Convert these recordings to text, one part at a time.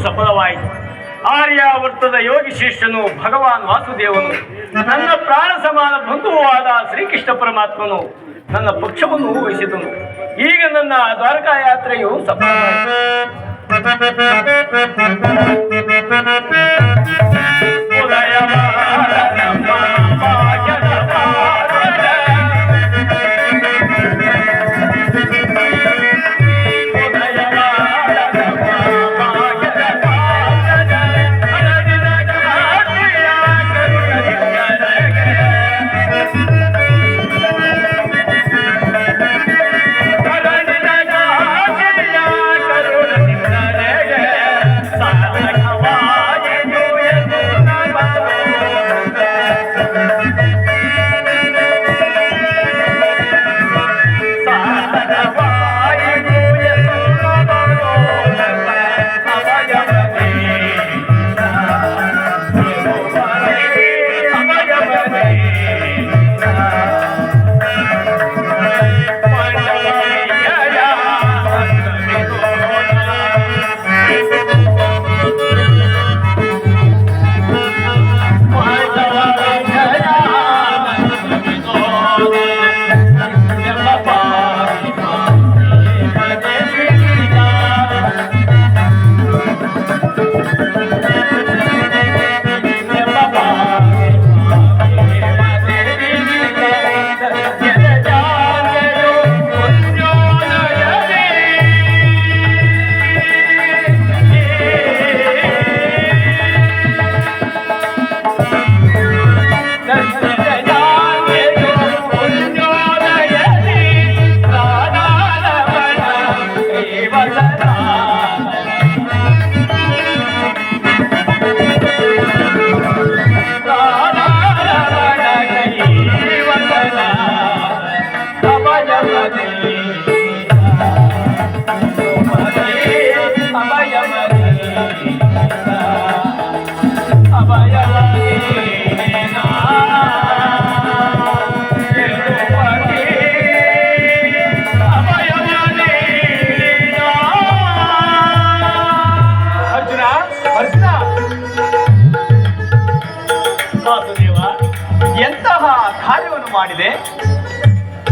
ಸಫಲವಾಯಿತು. ಆರ್ಯಾವರ್ತದ ಯೋಗಿ ಶ್ರೇಷ್ಠನು ಭಗವಾನ್ ವಾಸುದೇವನು, ನನ್ನ ಪ್ರಾಣ ಸಮಾನ ಬಂಧುವೂ ಆದ ಶ್ರೀಕೃಷ್ಣ ಪರಮಾತ್ಮನು ನನ್ನ ಪಕ್ಷವನ್ನು ವಹಿಸಿದನು. ಈಗ ನನ್ನ ದ್ವಾರಕಾ ಯಾತ್ರೆಯು ಸಫಲವಾಯಿತು. ಎಂತಹ ಕಾರ್ಯವನ್ನು ಮಾಡಿದೆ.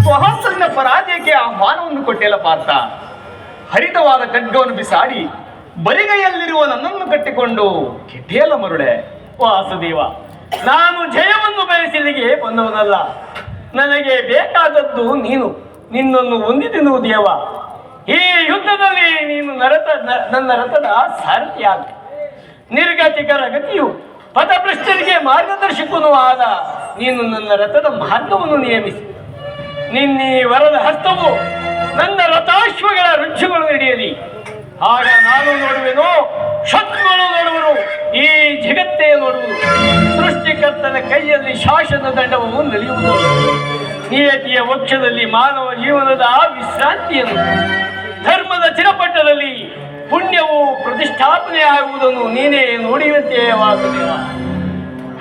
ಸ್ವಹಸ್ತನ ಪರಾಜಯಕ್ಕೆ ಆಹ್ವಾನವನ್ನು ಕೊಟ್ಟಿಲ್ಲ ಪಾರ್ಥ. ಹರಿತವಾದ ಖಡ್ಗವನ್ನು ಬಿಸಾಡಿ ಬರಿಗೈಯಲ್ಲಿರುವ ನನ್ನನ್ನು ಕಟ್ಟಿಕೊಂಡು ಕೆಟ್ಟೇಲ ಮರುಳೆ. ವಾಸುದೇವ, ನಾನು ಜಯವನ್ನು ಬಯಸಿದಿಗೆ ಬಂದವನಲ್ಲ. ನನಗೆ ಬೇಕಾದದ್ದು ನೀನು. ನಿನ್ನನ್ನು ಹೊಂದಿದೆನು ದೇವ. ಈ ಯುದ್ಧದಲ್ಲಿ ನೀನು ನನ್ನ ರಥದ ಸಾರಥಿಯಾಗ. ನಿರ್ಗತಿಕರ ಗತಿಯು ಪಥಭ್ರಷ್ಟರಿಗೆ ಮಾರ್ಗದರ್ಶಕನೂ ಆದ ನೀನು ನನ್ನ ರಥದ ಮಾರ್ಗವನ್ನು ನಿಯಮಿಸಿ. ನಿನ್ನೀ ವರದ ಹಸ್ತವು ನನ್ನ ರಥಾಶ್ವಗಳ ರುಚುಗಳು ಹಿಡಿಯಲಿ. ಆಗ ನಾನು ನೋಡುವೆನು, ಶತ್ರುಗಳು ನೋಡುವರು, ಈ ಜಗತ್ತೇ ನೋಡುವುದು. ಸೃಷ್ಟಿಕರ್ತನ ಕೈಯಲ್ಲಿ ಶಾಸನ ದಂಡವು ನಡೆಯುವುದು. ನಿಯತಿಯ ವಕ್ಷದಲ್ಲಿ ಮಾನವ ಜೀವನದ ವಿಶ್ರಾಂತಿಯನ್ನು, ಧರ್ಮದ ಚಿರಪಟ್ಟದಲ್ಲಿ ಪುಣ್ಯವು ಪ್ರತಿಷ್ಠಾಪನೆ ಆಗುವುದನ್ನು ನೀನೇ ನೋಡಿದಂತೆ ವಾಸುದೇವ.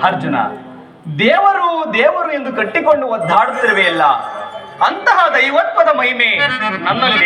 ಅರ್ಜುನ, ದೇವರು ದೇವರು ಎಂದು ಕಟ್ಟಿಕೊಂಡು ಒದ್ದಾಡುತ್ತಿರುವೆಯಲ್ಲ, ಅಂತಹ ದೈವತ್ವದ ಮಹಿಮೆ ನನ್ನಲ್ಲಿ